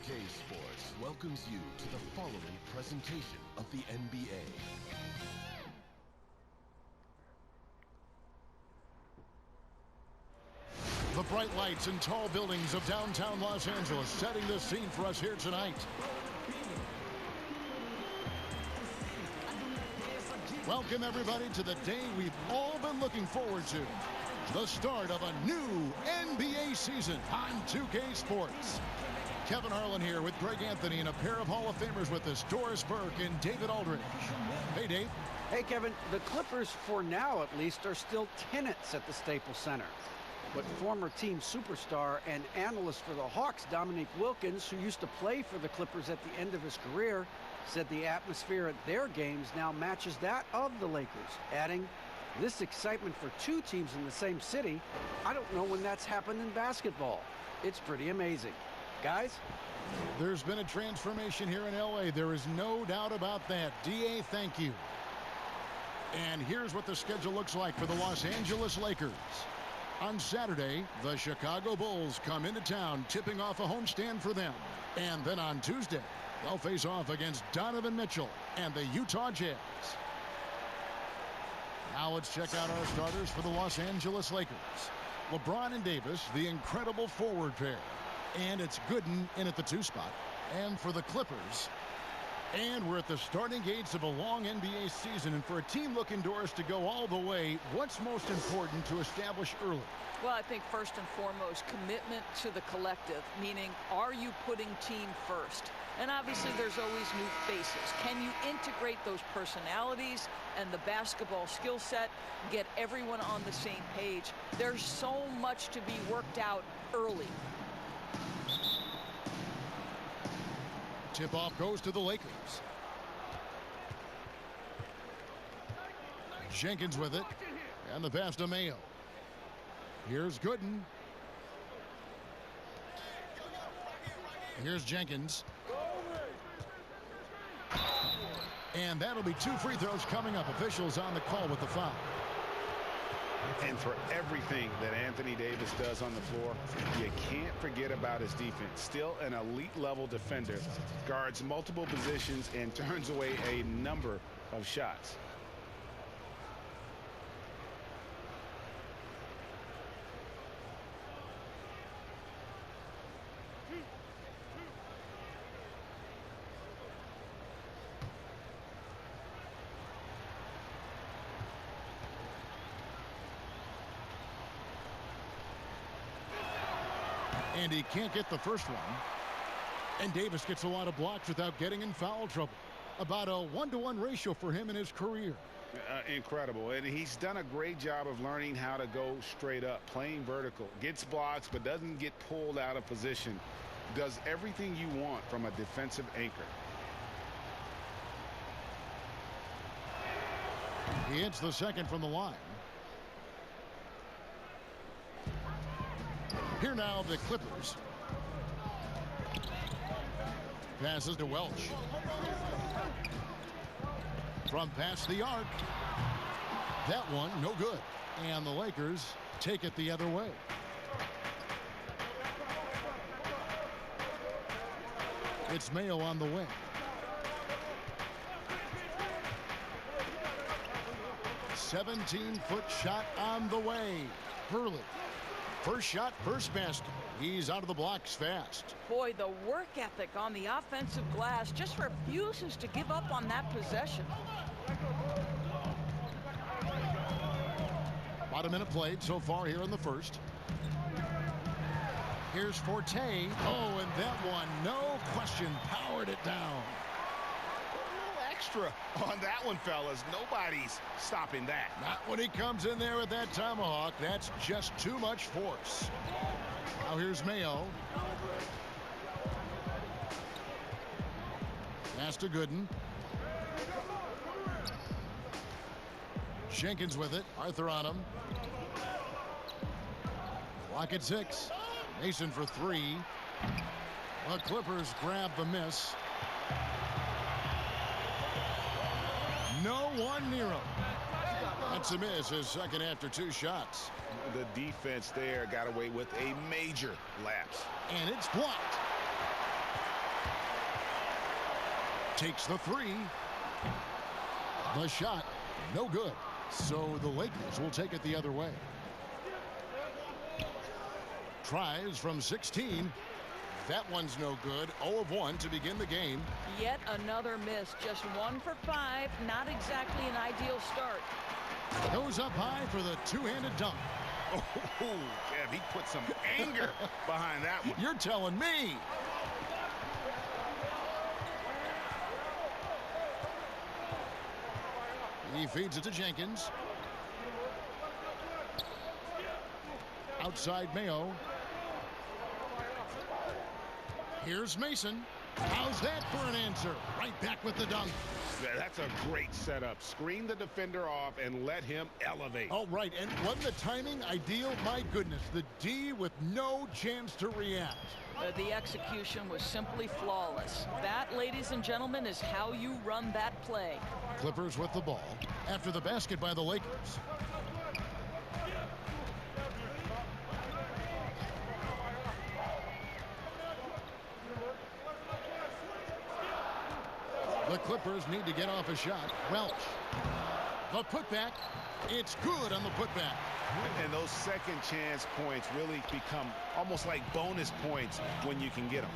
2K Sports welcomes you to the following presentation of the NBA. The bright lights and tall buildings of downtown Los Angeles setting the scene for us here tonight. Welcome, everybody, to the day we've all been looking forward to. The start of a new NBA season on 2K Sports. Kevin Harlan here with Greg Anthony and a pair of Hall of Famers with us, Doris Burke and David Aldridge. Hey, Dave. Hey, Kevin. The Clippers, for now at least, are still tenants at the Staples Center. But former team superstar and analyst for the Hawks, Dominique Wilkins, who used to play for the Clippers at the end of his career, said the atmosphere at their games now matches that of the Lakers, adding, "This excitement for two teams in the same city, I don't know when that's happened in basketball. It's pretty amazing." Guys? There's been a transformation here in LA. There is no doubt about that. DA, thank you. And here's what the schedule looks like for the Los Angeles Lakers. On Saturday, the Chicago Bulls come into town, tipping off a homestand for them. And then on Tuesday, they'll face off against Donovan Mitchell and the Utah Jazz. Now let's check out our starters for the Los Angeles Lakers. LeBron and Davis, the incredible forward pair. And it's Gooden in at the 2 spot. And for the Clippers, and we're at the starting gates of a long NBA season. And for a team looking, Doris, to go all the way, what's most important to establish early? Well, I think first and foremost, commitment to the collective, meaning are you putting team first? And obviously there's always new faces. Can you integrate those personalities and the basketball skill set, get everyone on the same page? There's so much to be worked out early. Tip-off goes to the Lakers. Jenkins with it. And the pass to Mayo. Here's Gooden. Here's Jenkins. And that'll be 2 free throws coming up. Officials on the call with the foul. And for everything that Anthony Davis does on the floor, you can't forget about his defense. Still an elite-level defender, guards multiple positions, and turns away a number of shots. And he can't get the first one. And Davis gets a lot of blocks without getting in foul trouble. About a 1-to-1 ratio for him in his career. Incredible. And he's done a great job of learning how to go straight up, playing vertical. Gets blocks, but doesn't get pulled out of position. Does everything you want from a defensive anchor. He hits the second from the line. Here now, the Clippers. Passes to Welch. From past the arc. That one, no good. And the Lakers take it the other way. It's Mayo on the wing. A 17-foot shot on the way. Hurley. First shot, first basket. He's out of the blocks fast. Boy, the work ethic on the offensive glass just refuses to give up on that possession. About a minute played so far here in the first. Here's Forte. Oh, and that one, no question, powered it down. Extra on that one, fellas. Nobody's stopping that. Not when he comes in there with that tomahawk. That's just too much force. Now here's Mayo. Pass to Gooden. Jenkins with it. Arthur on him. Clock at 6. Mason for 3. The Clippers grab the miss. No one near him. That's a miss, his second after 2 shots. The defense there got away with a major lapse. And it's blocked. Takes the three. The shot, no good. So the Lakers will take it the other way. Tries from 16. That one's no good. 0 of 1 to begin the game. Yet another miss. Just 1 for 5. Not exactly an ideal start. Goes up high for the two-handed dunk. Oh, Kev, he put some anger behind that one. You're telling me. He feeds it to Jenkins. Outside Mayo. Here's Mason. How's that for an answer? Right back with the dunk. Yeah, that's a great setup. Screen the defender off and let him elevate. All right, and wasn't the timing ideal? My goodness, the D with no chance to react. The execution was simply flawless. That, ladies and gentlemen, is how you run that play. Clippers with the ball after the basket by the Lakers. The Clippers need to get off a shot. Welch. The putback. It's good on the putback. And those second chance points really become almost like bonus points when you can get them.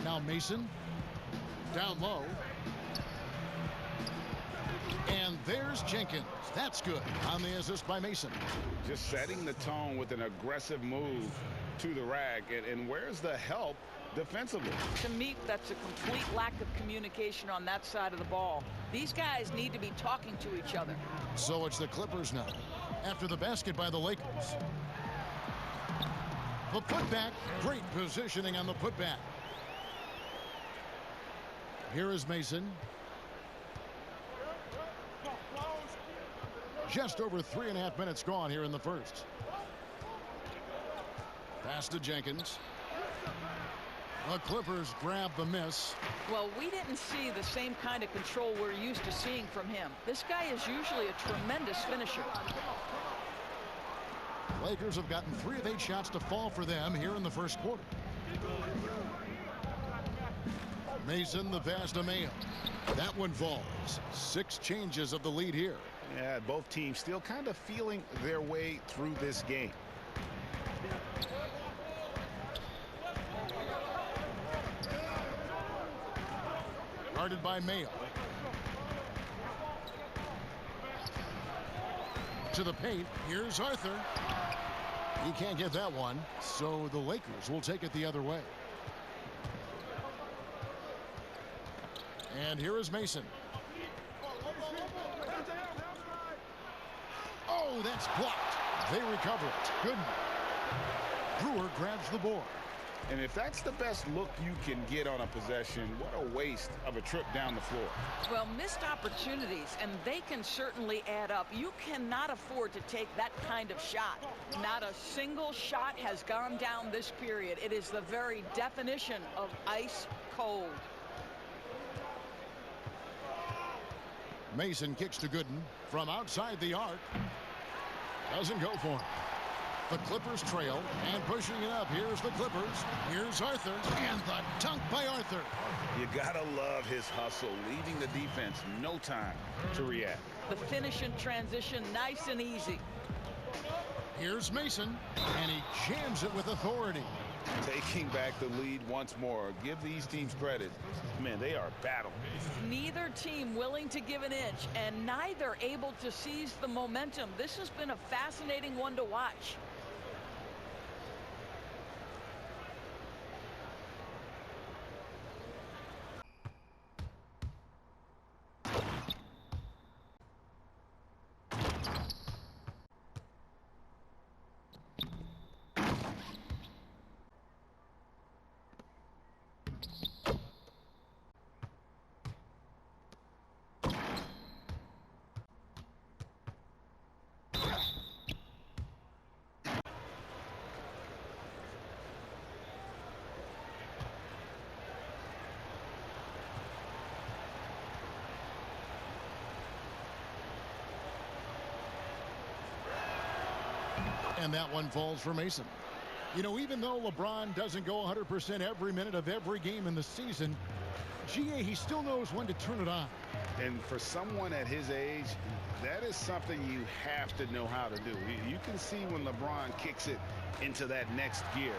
Now Mason. Down low. And there's Jenkins. That's good on the assist by Mason. Just setting the tone with an aggressive move to the rack. And where's the help defensively? To me, that's a complete lack of communication on that side of the ball. These guys need to be talking to each other. So it's the Clippers now after the basket by the Lakers. The putback. Great positioning on the putback. Here is Mason. Just over 3.5 minutes gone here in the first. Pass to Jenkins. The Clippers grab the miss. Well, we didn't see the same kind of control we're used to seeing from him. This guy is usually a tremendous finisher. Lakers have gotten 3 of 8 shots to fall for them here in the first quarter. Mason, the pass to Mayo. That one falls. 6 changes of the lead here. Yeah, both teams still kind of feeling their way through this game. Guarded by Mayo. To the paint. Here's Arthur. He can't get that one, so the Lakers will take it the other way. And here is Mason. Oh, that's blocked. They recover it. Good. Brewer grabs the board. And if that's the best look you can get on a possession, what a waste of a trip down the floor. Well, missed opportunities, and they can certainly add up. You cannot afford to take that kind of shot. Not a single shot has gone down this period. It is the very definition of ice cold. Mason kicks to Gooden from outside the arc. Doesn't go for him. The Clippers trail and pushing it up. Here's the Clippers. Here's Arthur. And the dunk by Arthur. You gotta love his hustle, leaving the defense no time to react. The finish in transition, nice and easy. Here's Mason. And he jams it with authority. Taking back the lead once more. Give these teams credit. Man, they are battling. Neither team willing to give an inch, and neither able to seize the momentum. This has been a fascinating one to watch. And that one falls for Mason. You know, even though LeBron doesn't go 100% every minute of every game in the season, GA, he still knows when to turn it on. And for someone at his age, that is something you have to know how to do. You can see when LeBron kicks it into that next gear.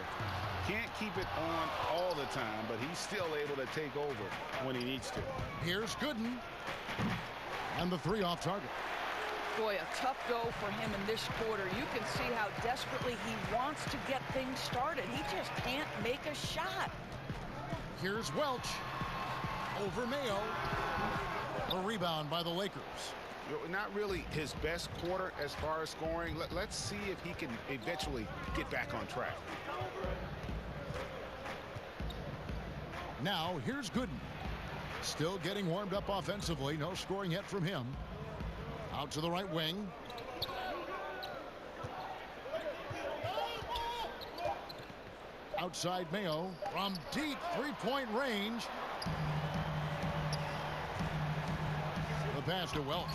Can't keep it on all the time, but he's still able to take over when he needs to. Here's Gooden. And the three off target. Boy, a tough go for him in this quarter. You can see how desperately he wants to get things started. He just can't make a shot. Here's Welch. Over Mayo. A rebound by the Lakers. Not really his best quarter as far as scoring. Let's see if he can eventually get back on track. Now, here's Gooden. Still getting warmed up offensively. No scoring yet from him. Out to the right wing. Outside Mayo from deep three-point range. The pass to Welch.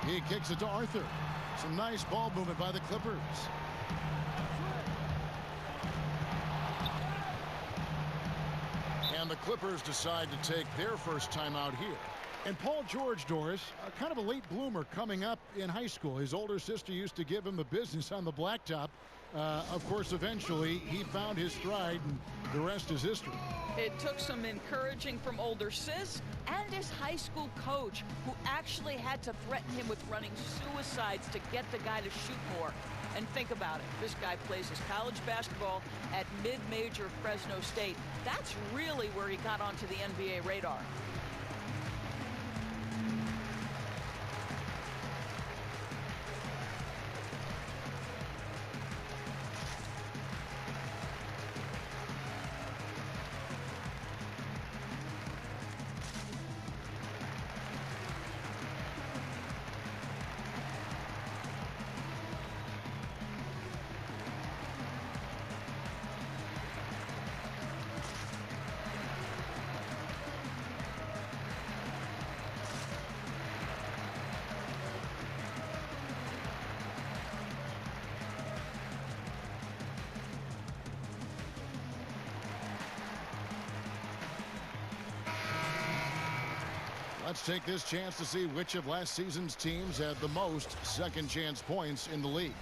He kicks it to Arthur. Some nice ball movement by the Clippers. And the Clippers decide to take their first timeout here. And Paul George, Doris, kind of a late bloomer coming up in high school. His older sister used to give him the business on the blacktop. Of course, eventually, he found his stride, and the rest is history. It took some encouraging from older sis and his high school coach, who actually had to threaten him with running suicides to get the guy to shoot more. And think about it. This guy plays his college basketball at mid-major Fresno State. That's really where he got onto the NBA radar. Let's take this chance to see which of last season's teams had the most second chance points in the league.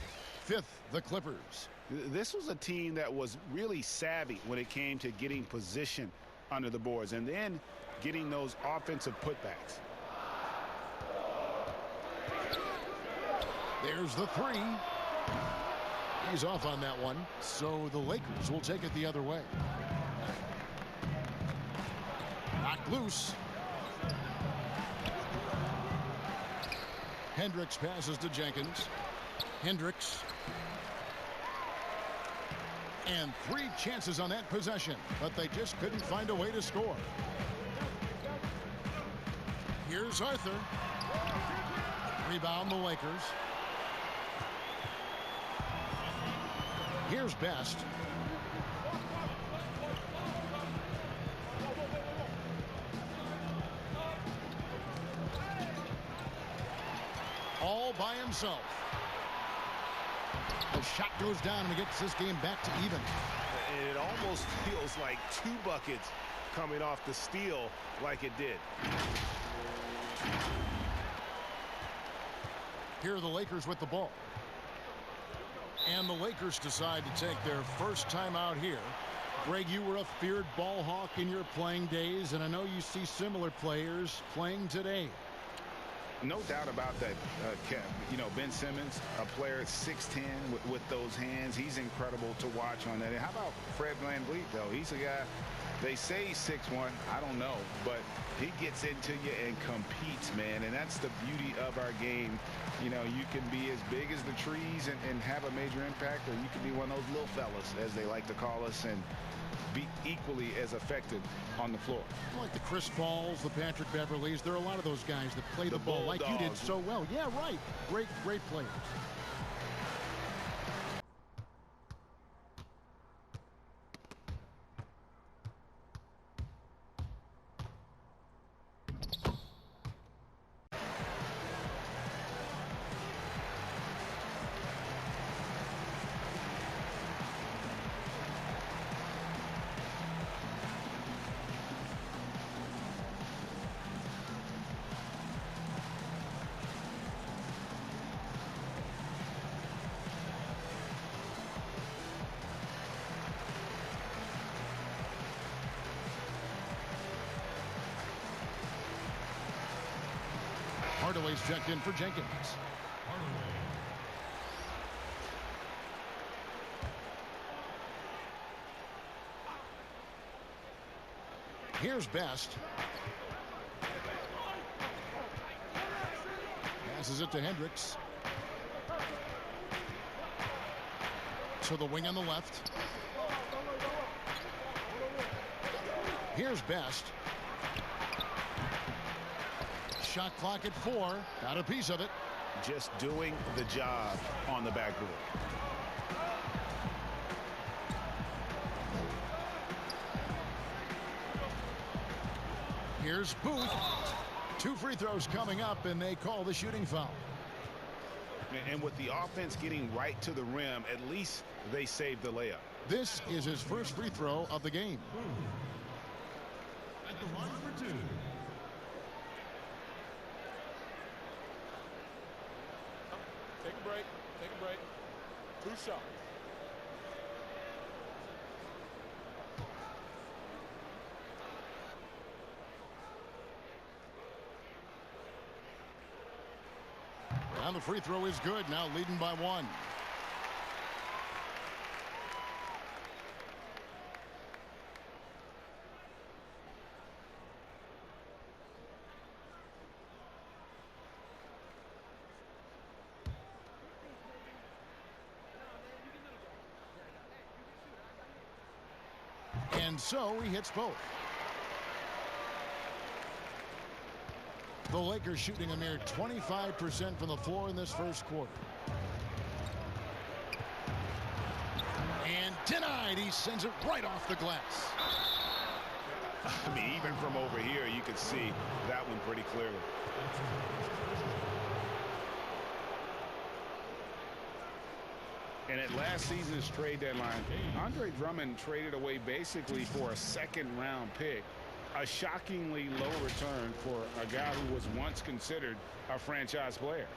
Fifth, the Clippers. This was a team that was really savvy when it came to getting position under the boards and then getting those offensive putbacks. There's the three. He's off on that one, so the Lakers will take it the other way. Knocked loose. Hendricks passes to Jenkins. Hendricks. And three chances on that possession, but they just couldn't find a way to score. Here's Arthur. Rebound the Lakers. Here's Best. All by himself. The shot goes down and he gets this game back to even. And it almost feels like two buckets coming off the steal like it did. Here are the Lakers with the ball. And the Lakers decide to take their first time out here. Greg, you were a feared ball hawk in your playing days, and I know you see similar players playing today. No doubt about that, Kev. You know, Ben Simmons, a player 6'10" with those hands. He's incredible to watch on that. And how about Fred VanVleet, though? He's a guy, they say he's 6'1". I don't know. But he gets into you and competes, man. And that's the beauty of our game. You know, you can be as big as the trees and have a major impact, or you can be one of those little fellas, as they like to call us, and be equally as effective on the floor. Like the Chris Pauls, the Patrick Beverleys, there are a lot of those guys that play the ball like you did so well. Yeah, right. Great players. Hardaway's checked in for Jenkins. Here's Best. Passes it to Hendricks. To the wing on the left. Here's Best. Shot clock at 4. Got a piece of it. Just doing the job on the backboard. Here's Booth. 2 free throws coming up, and they call the shooting foul. And with the offense getting right to the rim, at least they saved the layup. This is his first free throw of the game. At the line for 2. Take a break. Take a break. 2 shots. And the free throw is good. Now leading by 1. And so he hits both. The Lakers shooting a mere 25% from the floor in this first quarter. And denied. He sends it right off the glass. I mean, even from over here, you could see that one pretty clearly. And at last season's trade deadline, Andre Drummond traded away basically for a second-round pick. A shockingly low return for a guy who was once considered a franchise player.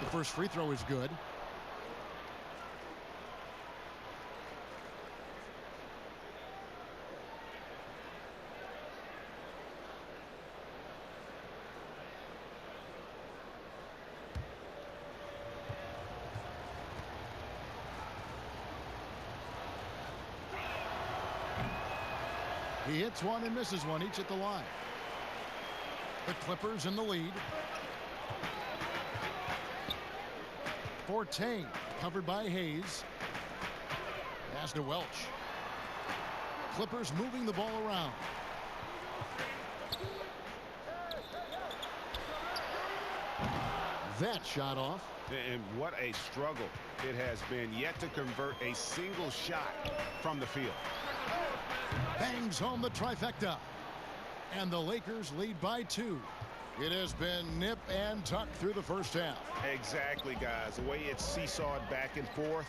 The first free throw is good. He hits one and misses one, each at the line. The Clippers in the lead. Forte covered by Hayes. Pass to Welch. Clippers moving the ball around. That shot off. And what a struggle it has been yet to convert a single shot from the field. Bangs home the trifecta. And the Lakers lead by 2. It has been nip and tuck through the first half. Exactly, guys. The way it's seesawed back and forth,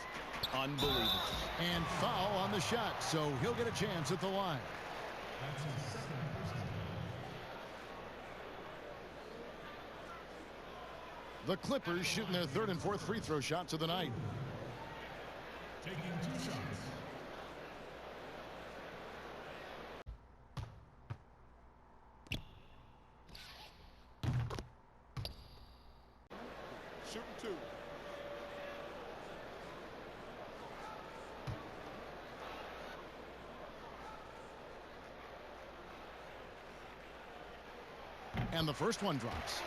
unbelievable. And foul on the shot, so he'll get a chance at the line. The Clippers shooting their 3rd and 4th free throw shots of the night. Taking 2 shots. Shooting 2. And the first one drops.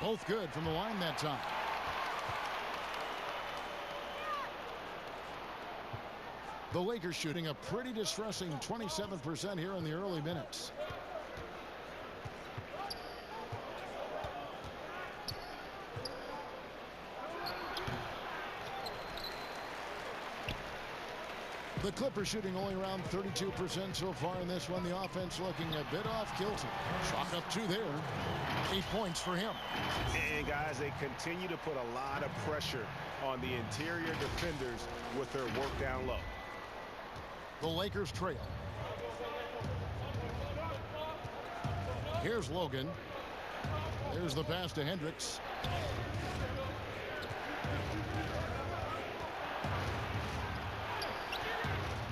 Both good from the line that time. The Lakers shooting a pretty distressing 27% here in the early minutes. The Clippers shooting only around 32% so far in this one. The offense looking a bit off kilter. Chalk up 2 there. 8 points for him. And guys, they continue to put a lot of pressure on the interior defenders with their work down low. The Lakers trail. Here's Logan. There's the pass to Hendricks.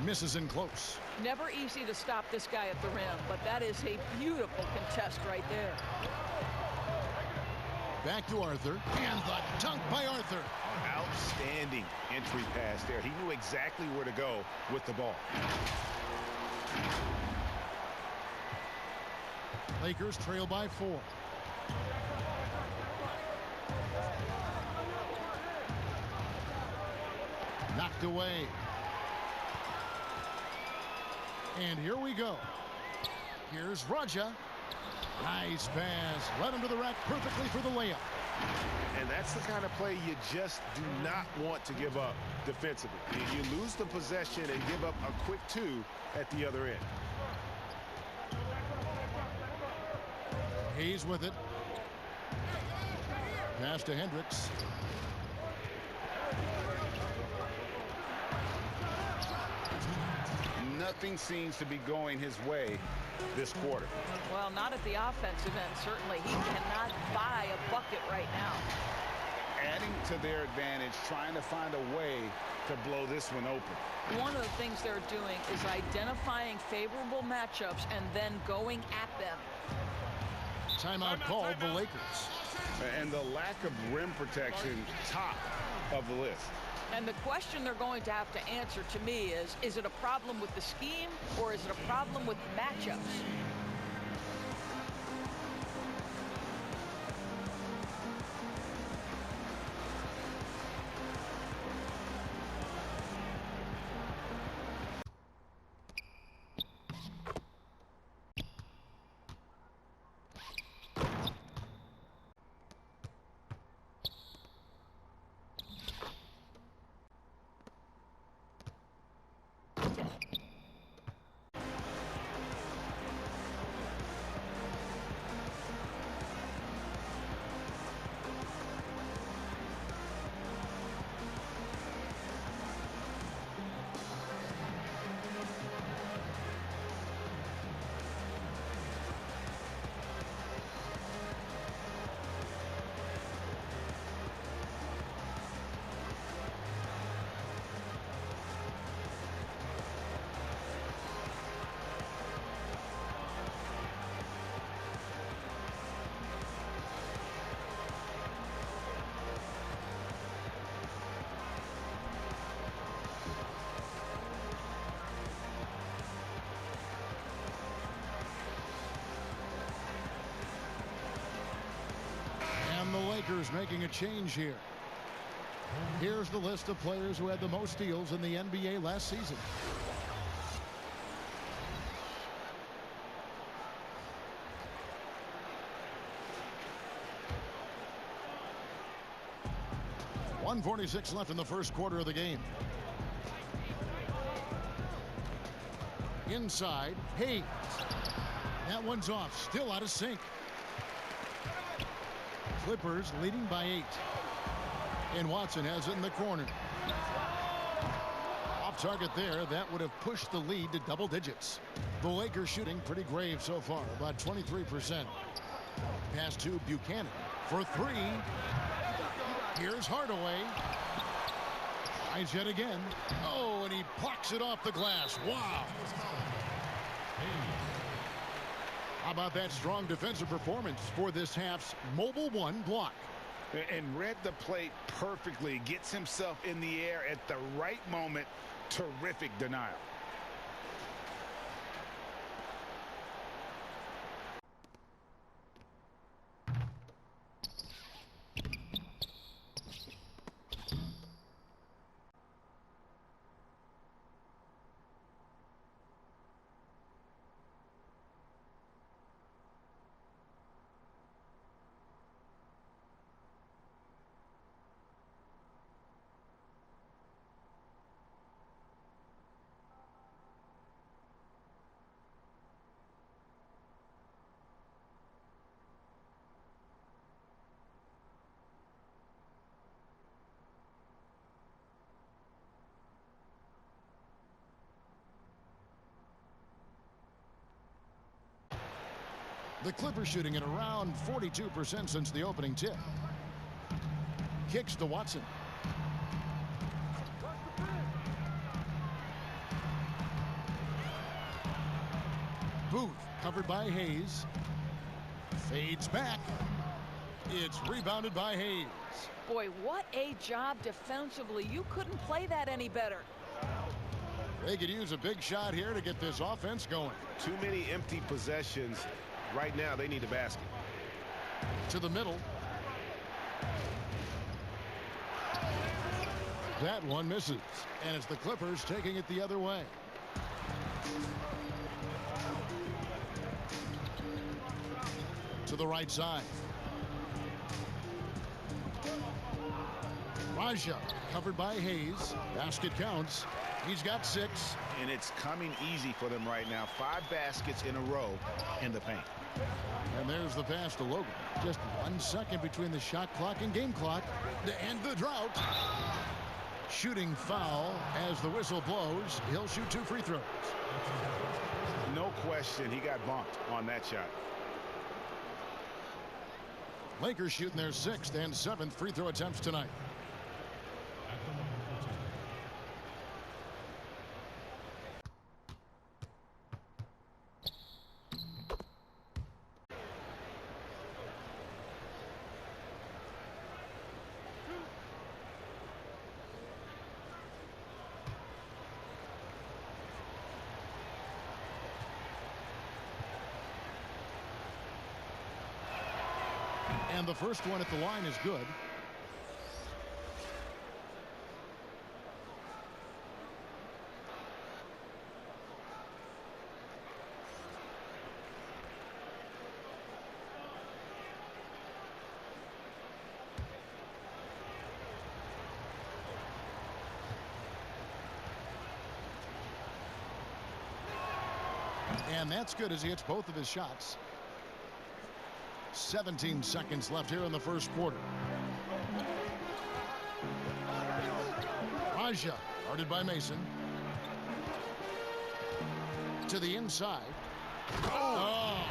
Misses in close. Never easy to stop this guy at the rim, but that is a beautiful contest right there. Back to Arthur, and the dunk by Arthur. Outstanding entry pass there. He knew exactly where to go with the ball. Lakers trail by 4. Knocked away. And here we go. Here's Raja. Nice pass. Led him to the rack perfectly for the layup. And that's the kind of play you just do not want to give up defensively. You lose the possession and give up a quick 2 at the other end. Hayes with it. Pass to Hendricks. Nothing seems to be going his way this quarter. Well, not at the offensive end, certainly. He cannot buy a bucket right now. Adding to their advantage, trying to find a way to blow this one open. One of the things they're doing is identifying favorable matchups and then going at them. Timeout called the Lakers. And the lack of rim protection, top of the list. And the question they're going to have to answer to me is it a problem with the scheme or is it a problem with the matchups? And the Lakers making a change here. Here's the list of players who had the most steals in the NBA last season. .146 left in the first quarter of the game. Inside, Hayes. That one's off, still out of sync. Clippers leading by 8. And Watson has it in the corner. Off target there. That would have pushed the lead to double digits. The Lakers shooting pretty grave so far, about 23%. Pass to Buchanan for 3. Here's Hardaway. Tries yet again. Oh, and he blocks it off the glass. Wow. How about that strong defensive performance for this half's Mobile One block? And read the plate perfectly. Gets himself in the air at the right moment. Terrific denial. The Clippers shooting at around 42% since the opening tip. Kicks to Watson. Booth covered by Hayes. Fades back. It's rebounded by Hayes. Boy, what a job defensively. You couldn't play that any better. They could use a big shot here to get this offense going. Too many empty possessions. Right now, they need a basket. To the middle. That one misses. And it's the Clippers taking it the other way. To the right side. Raja covered by Hayes. Basket counts. He's got 6. And it's coming easy for them right now. 5 baskets in a row in the paint. And there's the pass to Logan. Just 1 second between the shot clock and game clock to end the drought. Shooting foul as the whistle blows. He'll shoot 2 free throws. No question he got bumped on that shot. Lakers shooting their 6th and 7th free throw attempts tonight. And the first one at the line is good. And that's good as he hits both of his shots. 17 seconds left here in the first quarter. Raja guarded by Mason. To the inside. Oh.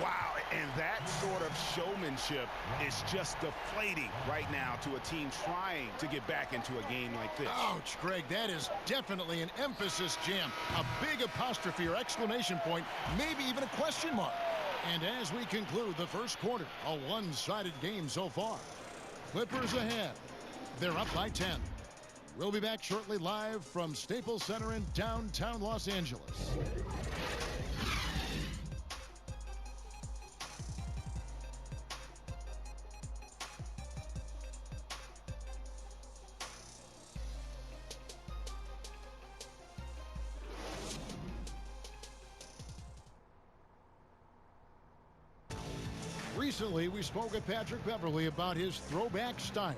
Wow, and that sort of showmanship is just deflating right now to a team trying to get back into a game like this. Ouch, Greg, that is definitely an emphasis jam. A big apostrophe or exclamation point, maybe even a question mark. And as we conclude the first quarter, a one-sided game so far. Clippers ahead. They're up by 10. We'll be back shortly live from Staples Center in downtown Los Angeles. Recently, we spoke with Patrick Beverley about his throwback style.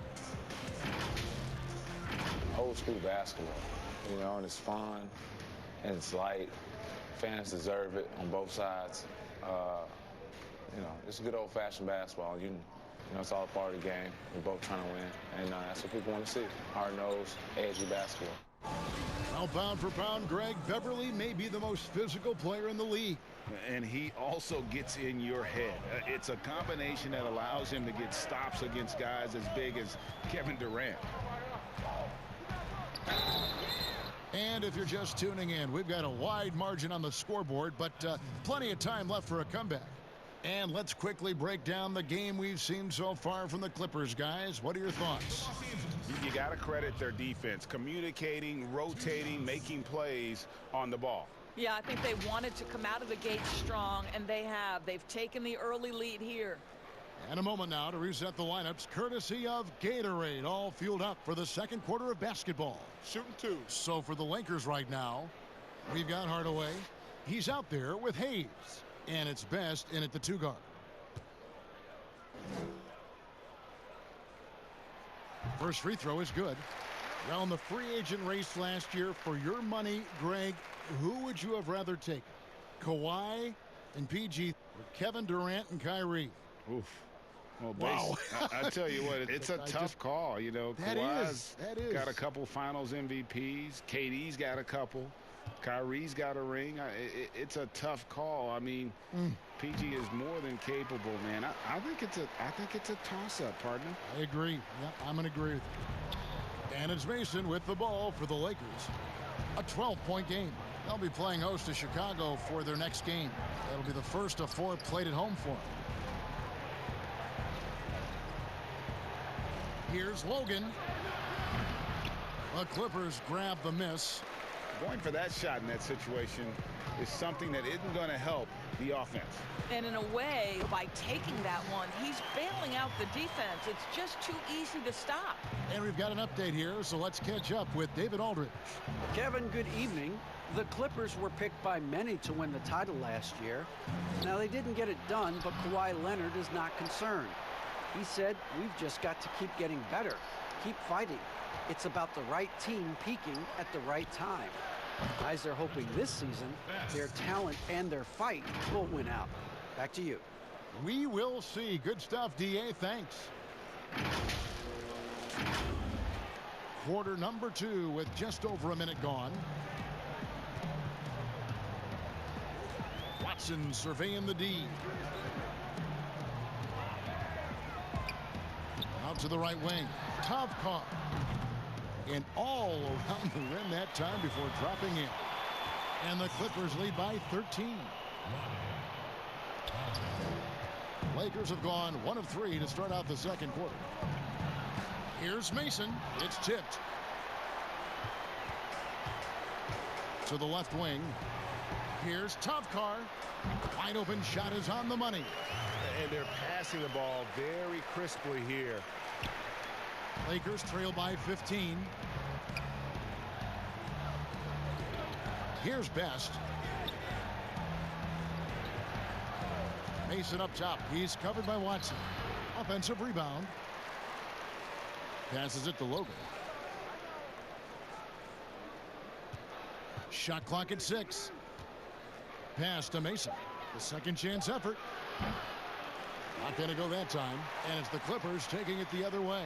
Old school basketball, you know, and it's fun and it's light. Fans deserve it on both sides. You know, it's good old-fashioned basketball. You know, it's all part of the game. We're both trying to win, and that's what people want to see. Hard-nosed, edgy basketball. Well, pound for pound, Greg, Beverley may be the most physical player in the league. And he also gets in your head. It's a combination that allows him to get stops against guys as big as Kevin Durant. And if you're just tuning in, we've got a wide margin on the scoreboard, but plenty of time left for a comeback. And let's quickly break down the game we've seen so far from the Clippers, guys. What are your thoughts? You got to credit their defense, communicating, rotating, making plays on the ball. Yeah, I think they wanted to come out of the gate strong, and they have. They've taken the early lead here. And a moment now to reset the lineups, courtesy of Gatorade, all fueled up for the second quarter of basketball. Shooting 2. So for the Lakers right now, we've got Hardaway. He's out there with Hayes, and it's Best in at the 2 guard. First free throw is good. Well, in the free agent race last year, for your money, Greg, who would you have rather taken? Kawhi and PG, or Kevin Durant and Kyrie? Oof. Well, wow. I tell you what, it's a tough call. You know, That Kawhi's is. got a couple finals MVPs. KD's got a couple. Kyrie's got a ring. It's a tough call. I mean, PG is more than capable, man. I think it's a toss-up, partner. I agree. Yep, I'm going to agree with you. And it's Mason with the ball for the Lakers. A 12-point game. They'll be playing host to Chicago for their next game. It'll be the first of 4 played at home for them. Here's Logan. The Clippers grab the miss. Going for that shot in that situation is something that isn't going to help the offense. And in a way, by taking that one, he's bailing out the defense. It's just too easy to stop. And we've got an update here, so let's catch up with David Aldridge. Kevin, good evening. The Clippers were picked by many to win the title last year. Now, they didn't get it done, but Kawhi Leonard is not concerned. He said, "We've just got to keep getting better, keep fighting. It's about the right team peaking at the right time." Guys are hoping this season their talent and their fight will win out. Back to you. We will see. Good stuff, DA. Thanks. Quarter number 2 with just over a minute gone. Watson surveying the D. Out to the right wing. Tough call. And all around the rim that time before dropping in. And the Clippers lead by 13. Lakers have gone 1 of 3 to start out the second quarter. Here's Mason. It's tipped. To the left wing. Here's Topcar. Wide open shot is on the money. And they're passing the ball very crisply here. Lakers trail by 15. Here's Best. Mason up top. He's covered by Watson. Offensive rebound. Passes it to Logan. Shot clock at 6. Pass to Mason. The second chance effort. Not going to go that time. And it's the Clippers taking it the other way.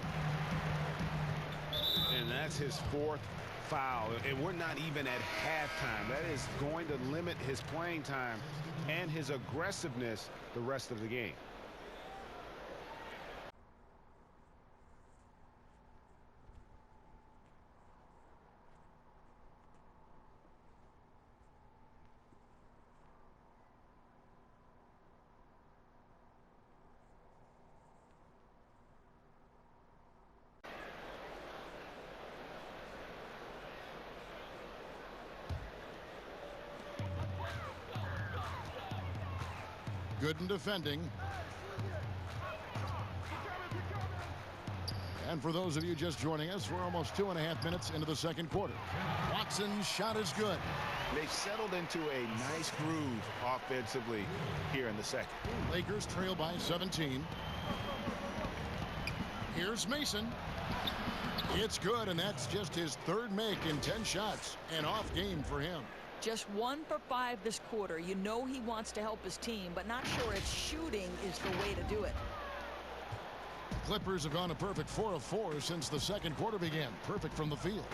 And that's his 4th foul. And we're not even at halftime. That is going to limit his playing time and his aggressiveness the rest of the game. Good in defending. And for those of you just joining us, we're almost 2.5 minutes into the second quarter. Watson's shot is good. They've settled into a nice groove offensively here in the second. Lakers trail by 17. Here's Mason. It's good, and that's just his 3rd make in 10 shots. An off game for him. Just 1 for 5 this quarter. You know he wants to help his team, but not sure if shooting is the way to do it. Clippers have gone a perfect 4 of 4 since the second quarter began. Perfect from the field.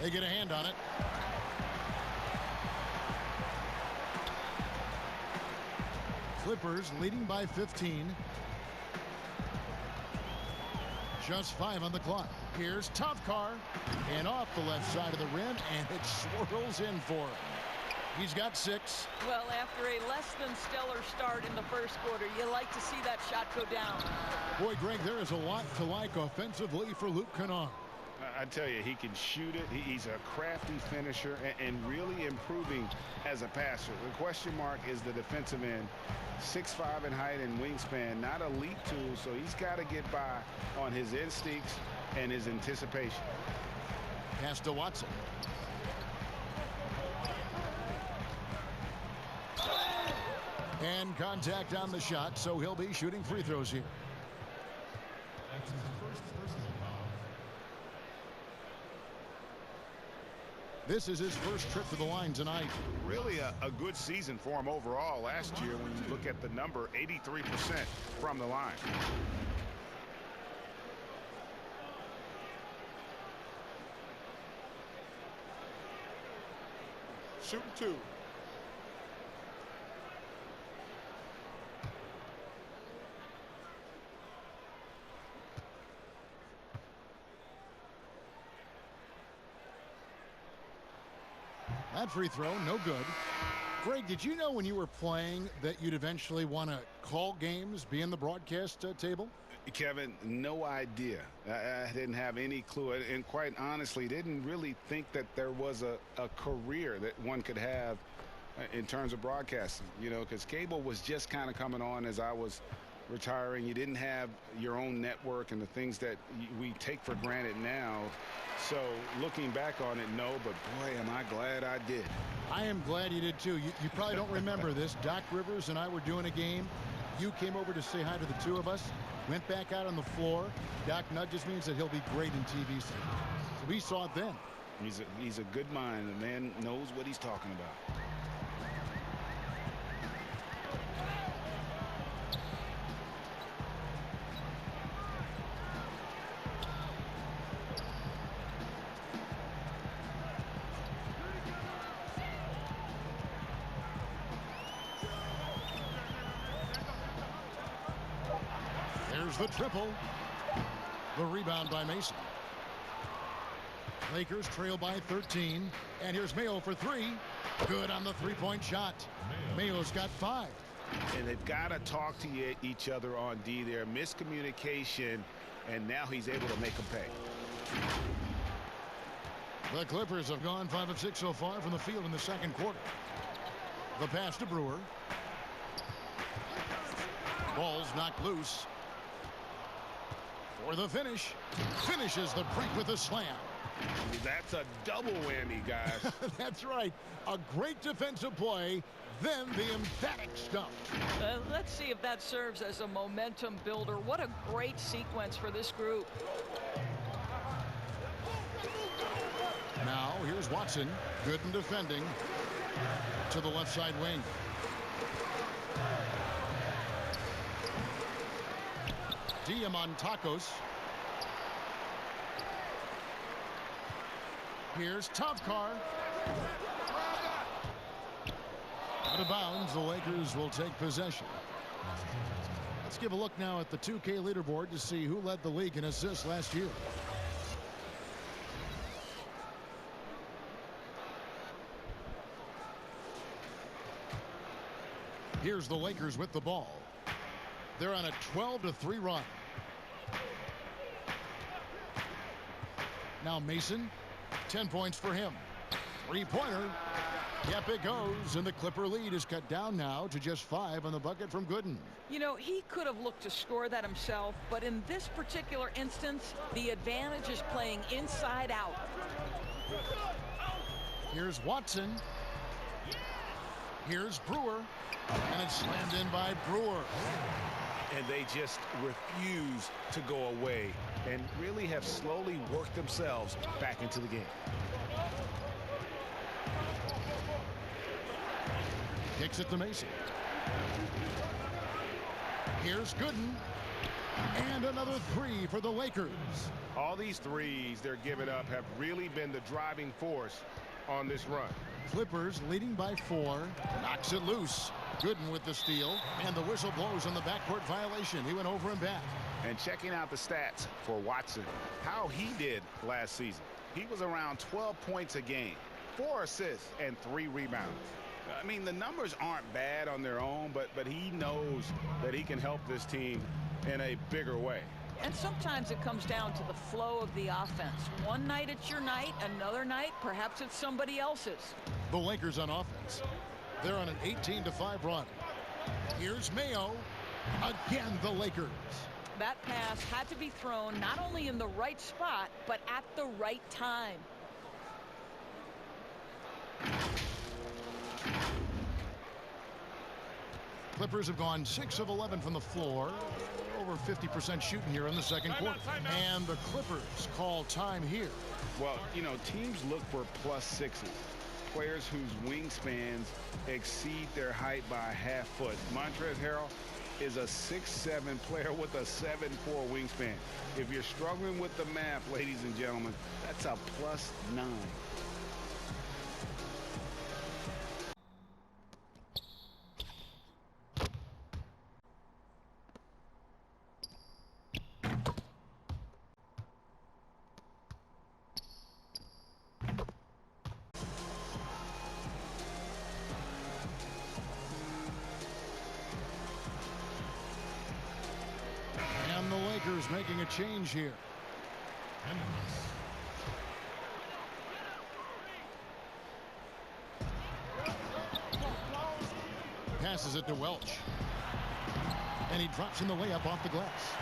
They get a hand on it. Clippers leading by 15. Just 5 on the clock. Here's Topcar. And off the left side of the rim, and it swirls in for him. He's got 6. Well, after a less than stellar start in the first quarter, you like to see that shot go down. Boy, Greg, there is a lot to like offensively for Luke Kennard. I tell you, he can shoot it. He's a crafty finisher and really improving as a passer. The question mark is the defensive end. 6'5" in height and wingspan, not elite tool, so he's got to get by on his instincts and his anticipation. Pass to Watson. And contact on the shot, so he'll be shooting free throws here. This is his first trip to the line tonight. Really a good season for him overall last year when you look at the number, 83% from the line. Shooting 2. That free throw, no good. Greg, did you know when you were playing that you'd eventually want to call games, be in the broadcast table? Kevin, no idea. I didn't have any clue. And quite honestly, didn't really think that there was a career that one could have in terms of broadcasting, you know, because cable was just kind of coming on as I was retiring. You didn't have your own network and the things that we take for granted now. So looking back on it, no, but boy, am I glad I did. I am glad you did too. You probably don't remember this. Doc Rivers and I were doing a game. You came over to say hi to the two of us, went back out on the floor. Doc nudges me and said he'll be great in TV. So we saw it then. He's a good mind. The man knows what he's talking about. There's the triple. The rebound by Mason. Lakers trail by 13. And here's Mayo for 3. Good on the three-point shot. Mayo's got 5. And they've got to talk to each other on D there. Miscommunication, and now he's able to make them pay. The Clippers have gone 5 of 6 so far from the field in the second quarter. The pass to Brewer. Ball's knocked loose. For the finish. Finishes the break with a slam. That's a double whammy, guys. That's right. A great defensive play, then the emphatic stuff. Let's see if that serves as a momentum builder. What a great sequence for this group. Now, here's Watson. Good in defending. To the left side wing. Diamantakos. Here's Topcar. Out of bounds, the Lakers will take possession. Let's give a look now at the 2K leaderboard to see who led the league in assists last year. Here's the Lakers with the ball. They're on a 12-3 run. Now Mason, 10 points for him. Three-pointer. Yep, it goes, and the Clipper lead is cut down now to just 5 on the bucket from Gooden. You know, he could have looked to score that himself, but in this particular instance, the advantage is playing inside out. Here's Watson. Here's Brewer. And it's slammed in by Brewer. And they just refuse to go away and really have slowly worked themselves back into the game. Kicks it to Mason. Here's Gooden. And another 3 for the Lakers. All these threes they're giving up have really been the driving force on this run. Clippers leading by 4. Knocks it loose. Gooden with the steal. And the whistle blows on the backcourt violation. He went over and back. And checking out the stats for Watson, how he did last season. He was around 12 points a game, 4 assists, and 3 rebounds. I mean, the numbers aren't bad on their own, but he knows that he can help this team in a bigger way. And sometimes it comes down to the flow of the offense. One night it's your night, another night perhaps it's somebody else's. The Lakers on offense. They're on an 18-5 run. Here's Mayo. Again, the Lakers. That pass had to be thrown not only in the right spot, but at the right time. Clippers have gone 6 of 11 from the floor. Over 50% shooting here in the second quarter. And the Clippers call time here. Well, you know, teams look for +6s. Players whose wingspans exceed their height by a half foot. Montrezl Harrell is a 6'7" player with a 7'4" wingspan. If you're struggling with the math, ladies and gentlemen, that's a +9. Clippers making a change here. Passes it to Welch. And he drops in the layup off the glass.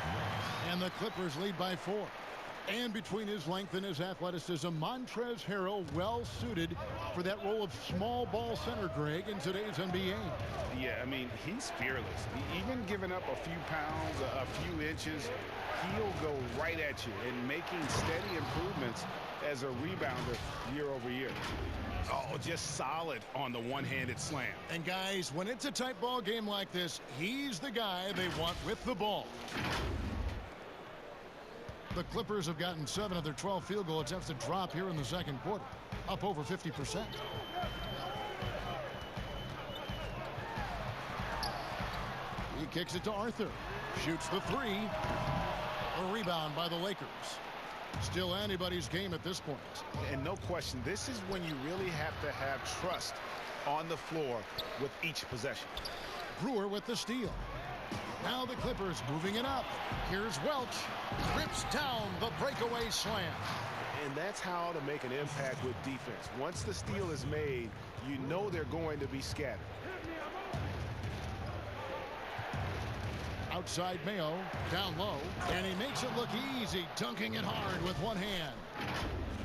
And the Clippers lead by 4. And between his length and his athleticism, Montrezl Harrell well suited for that role of small ball center, Greg, in today's NBA. Yeah, I mean, he's fearless. Even giving up a few pounds, a few inches, he'll go right at you and making steady improvements as a rebounder year over year. Oh, just solid on the one-handed slam. And guys, when it's a tight ball game like this, he's the guy they want with the ball. The Clippers have gotten 7 of their 12 field goal attempts to drop here in the second quarter, up over 50%. He kicks it to Arthur, shoots the 3. A rebound by the Lakers. Still anybody's game at this point. And no question, this is when you really have to have trust on the floor with each possession. Brewer with the steal. Now the Clippers moving it up. Here's Welch. Rips down the breakaway slam. And that's how to make an impact with defense. Once the steal is made, you know they're going to be scattered. Outside Mayo, down low, and he makes it look easy, dunking it hard with one hand.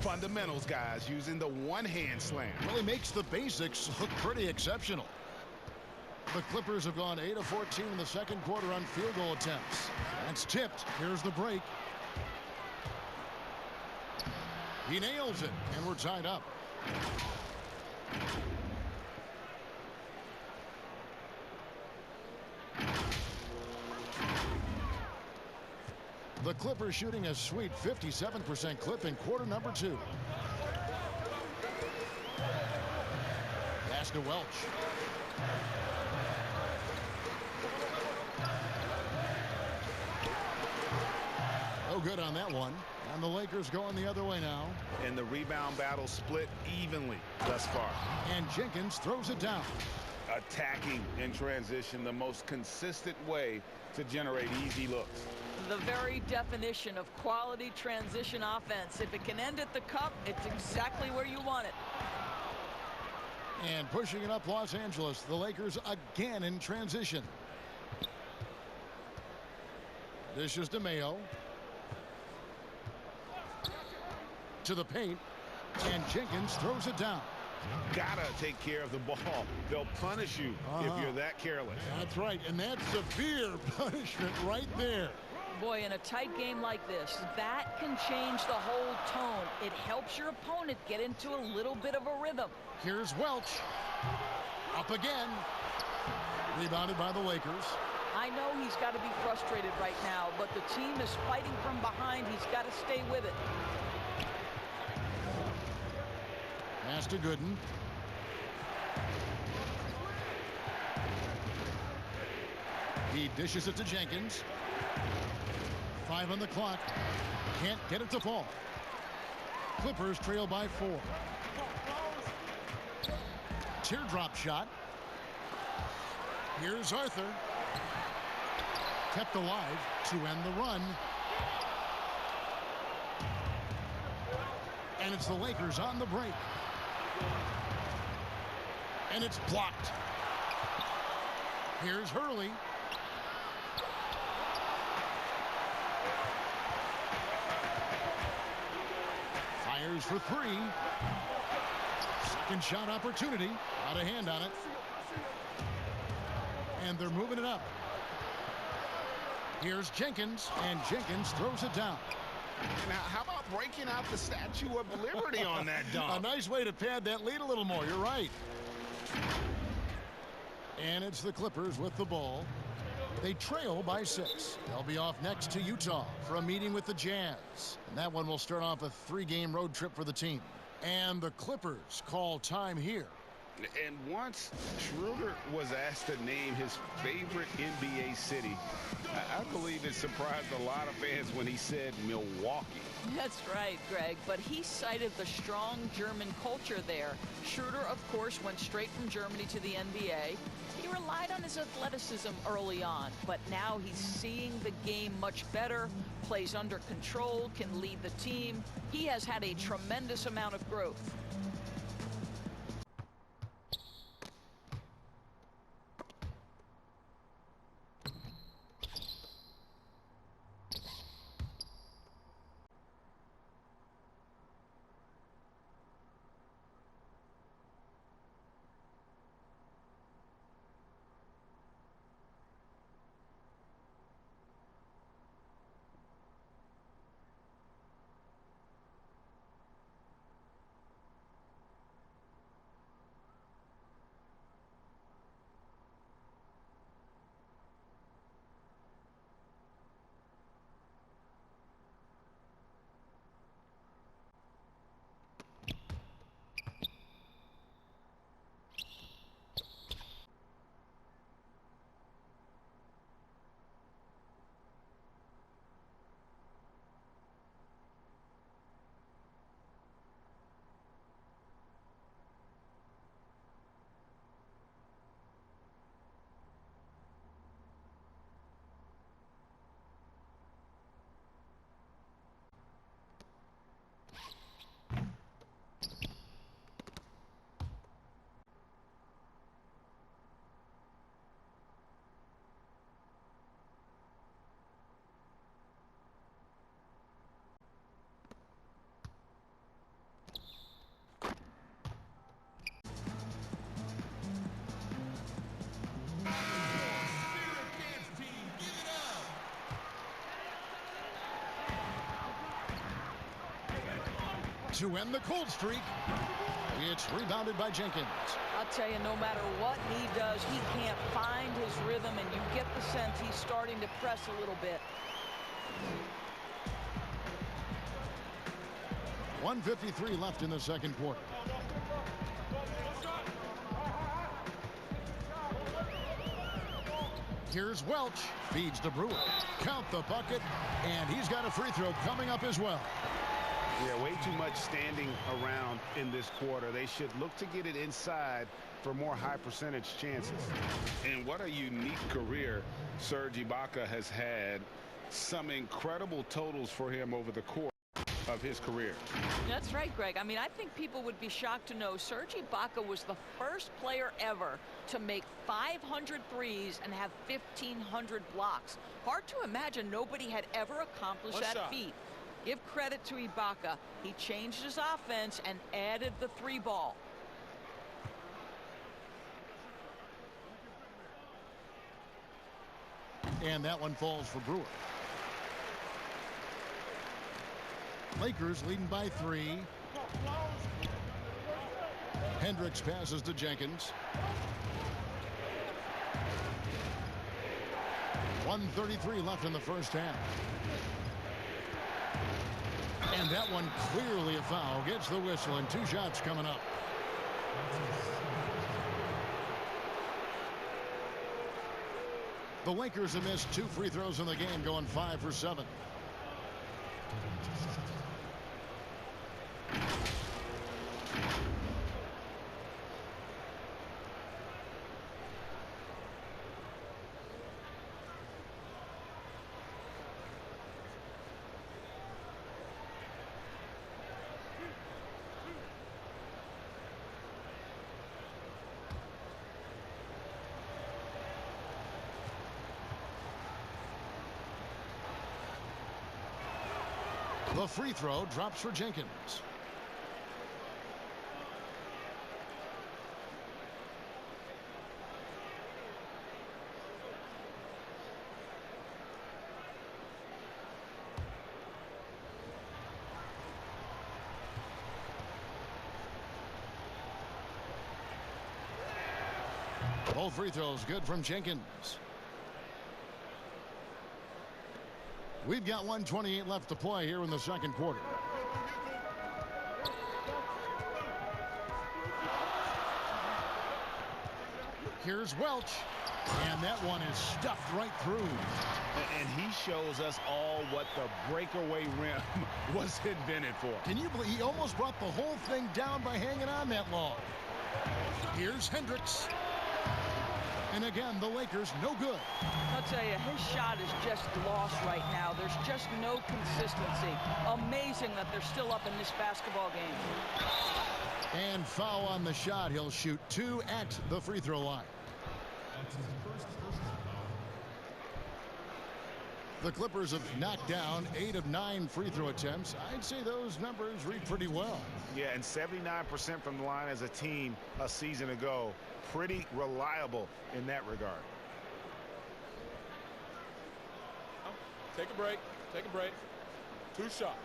Fundamentals, guys, using the one-hand slam. Well, he makes the basics look pretty exceptional. The Clippers have gone 8 of 14 in the second quarter on field goal attempts. That's tipped. Here's the break. He nails it, and we're tied up. The Clippers shooting a sweet 57% clip in quarter number 2. Pass to Welch. No good on that one. And the Lakers going the other way now. And the rebound battle split evenly thus far. And Jenkins throws it down. Attacking in transition, the most consistent way to generate easy looks. The very definition of quality transition offense. If it can end at the cup, it's exactly where you want it. And pushing it up Los Angeles. The Lakers again in transition. Dishes to Mayo. To the paint. And Jenkins throws it down. Gotta take care of the ball. They'll punish you if you're that careless. That's right. And that's severe punishment right there. Boy, in a tight game like this, that can change the whole tone. It helps your opponent get into a little bit of a rhythm. Here's Welch. Up again. Rebounded by the Lakers. I know he's got to be frustrated right now, but the team is fighting from behind. He's got to stay with it. Pass to Gooden. He dishes it to Jenkins. 5 on the clock. Can't get it to fall. Clippers trail by 4. Teardrop shot. Here's Arthur. Kept alive to end the run. And it's the Lakers on the break. And it's blocked. Here's Hurley. Fires for 3. Second shot opportunity. Out of hand on it. And they're moving it up. Here's Jenkins, and Jenkins throws it down. Now, how about breaking out the Statue of Liberty on that dunk? A nice way to pad that lead a little more. You're right. And it's the Clippers with the ball. They trail by 6. They'll be off next to Utah for a meeting with the Jazz. And that one will start off a 3-game road trip for the team. And the Clippers call time here And once Schroeder was asked to name his favorite NBA city, I believe it surprised a lot of fans when he said Milwaukee. That's right, Greg, but he cited the strong German culture there. Schroeder, of course, went straight from Germany to the NBA. He relied on his athleticism early on, but now he's seeing the game much better, plays under control, can lead the team. He has had a tremendous amount of growth. To end the cold streak, it's rebounded by Jenkins. I'll tell you, no matter what he does, he can't find his rhythm, and you get the sense he's starting to press a little bit. 1:53 left in the second quarter. Here's Welch, feeds to Brewer. Count the bucket, and he's got a free throw coming up as well. Yeah, way too much standing around in this quarter. They should look to get it inside for more high percentage chances. And what a unique career Serge Ibaka has had. Some incredible totals for him over the course of his career. That's right, Greg. I mean, I think people would be shocked to know Serge Ibaka was the first player ever to make 500 threes and have 1,500 blocks. Hard to imagine nobody had ever accomplished that feat. Give credit to Ibaka. He changed his offense and added the three ball. And that one falls for Brewer. Lakers leading by 3. Hendricks passes to Jenkins. 1:33 left in the first half. And that one clearly a foul. Gets the whistle, and 2 shots coming up. The Lakers have missed 2 free throws in the game, going 5 for 7. The free throw drops for Jenkins. Both free throws good from Jenkins. We've got 1:28 left to play here in the second quarter. Here's Welch. And that one is stuffed right through. And he shows us all what the breakaway rim was invented for. Can you believe he almost brought the whole thing down by hanging on that long? Here's Hendricks. And again, the Lakers no good. I'll tell you, his shot is just lost right now. There's just no consistency. Amazing that they're still up in this basketball game. And foul on the shot. He'll shoot 2 at the free throw line. The Clippers have knocked down 8 of 9 free throw attempts. I'd say those numbers read pretty well. Yeah, and 79% from the line as a team a season ago. Pretty reliable in that regard. Take a break. Take a break. 2 shots.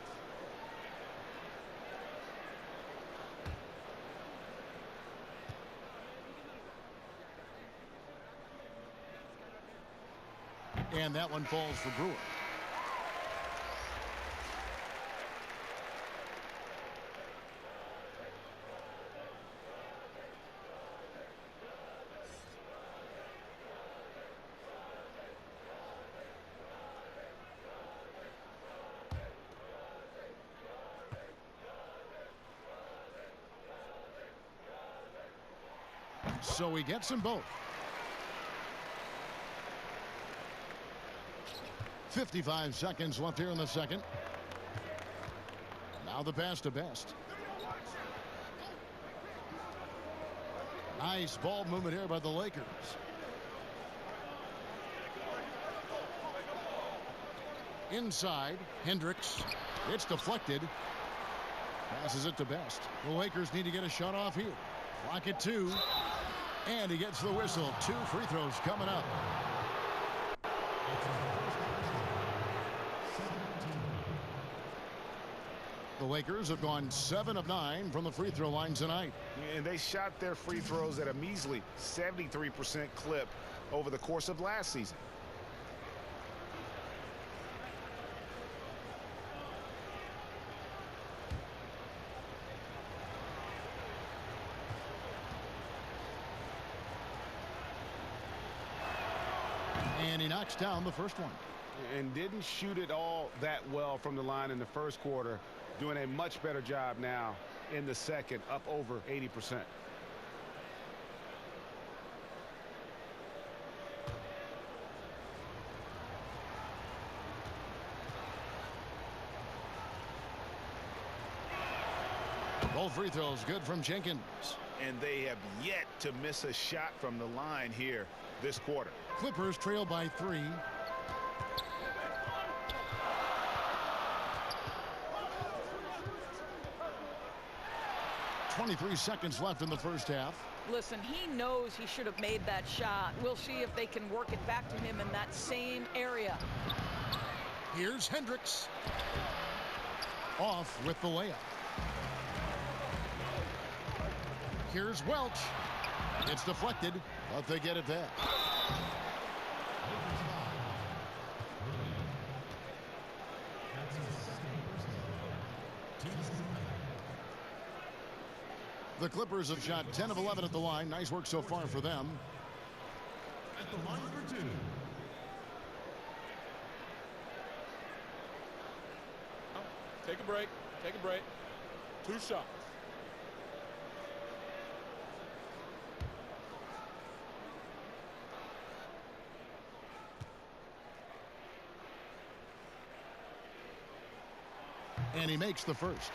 And that one falls for Brewer. So he gets them both. 55 seconds left here in the second. Now the pass to Best. Nice ball movement here by the Lakers. Inside, Hendricks. It's deflected. Passes it to Best. The Lakers need to get a shot off here. Clock at 2. And he gets the whistle. 2 free throws coming up. The Lakers have gone 7 of 9 from the free throw line tonight. And they shot their free throws at a measly 73% clip over the course of last season. And he knocks down the first one. And didn't shoot it all that well from the line in the first quarter. Doing a much better job now in the second, up over 80%. Both free throws good from Jenkins. And they have yet to miss a shot from the line here this quarter. Clippers trail by 3. .23 seconds left in the first half. Listen, he knows he should have made that shot. We'll see if they can work it back to him in that same area. Here's Hendricks. Off with the layup. Here's Welch. It's deflected, but they get it back. The Clippers have shot 10 of 11 at the line. Nice work so far for them. At the line for 2. Take a break. Take a break. 2 shots. And he makes the first.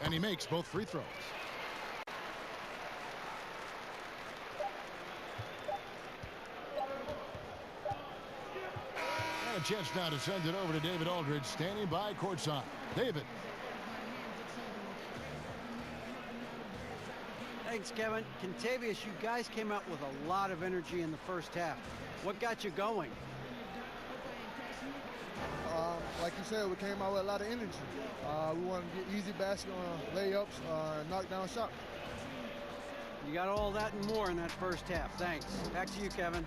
And he makes both free throws. And a chance now to send it over to David Aldridge, standing by courtside. David. Thanks, Kevin. Contavious, you guys came out with a lot of energy in the first half. What got you going? like you said, we came out with a lot of energy. We wanted to get easy basket layups, knock down shots. You got all that and more in that first half. Thanks. Back to you, Kevin.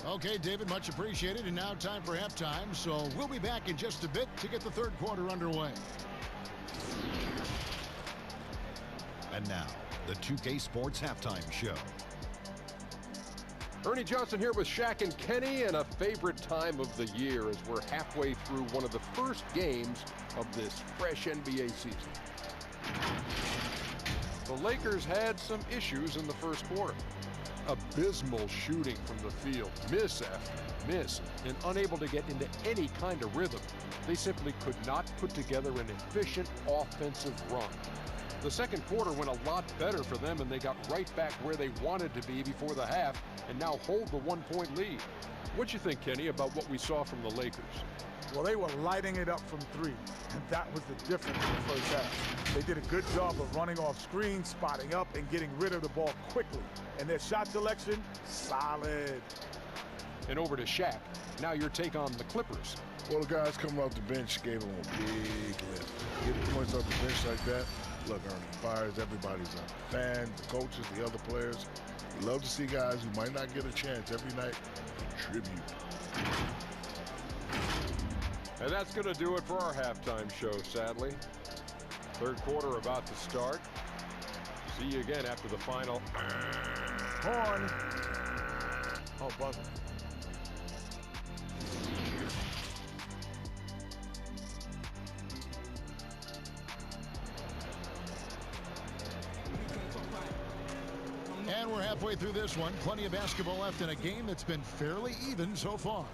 Okay, David, much appreciated. And now time for halftime. So we'll be back in just a bit to get the third quarter underway. And now, the 2K Sports Halftime Show. Ernie Johnson here with Shaq and Kenny, and a favorite time of the year as we're halfway through one of the first games of this fresh NBA season. The Lakers had some issues in the first quarter. Abysmal shooting from the field, miss after miss, and unable to get into any kind of rhythm. They simply could not put together an efficient offensive run. The second quarter went a lot better for them, and they got right back where they wanted to be before the half and now hold the one-point lead. What you think, Kenny, about what we saw from the Lakers? Well, they were lighting it up from three, and that was the difference in the first half. They did a good job of running off screens, spotting up, and getting rid of the ball quickly. And their shot selection, solid. And over to Shaq. Now your take on the Clippers. Well, the guys coming off the bench gave them a big lift. Getting points off the bench like that, look, Ernie, fires everybody's up. Fans, the coaches, the other players. We love to see guys who might not get a chance every night contribute. And that's going to do it for our halftime show, sadly. Third quarter about to start. See you again after the final. Horn. Oh, buzzer. And we're halfway through this one. Plenty of basketball left in a game that's been fairly even so far.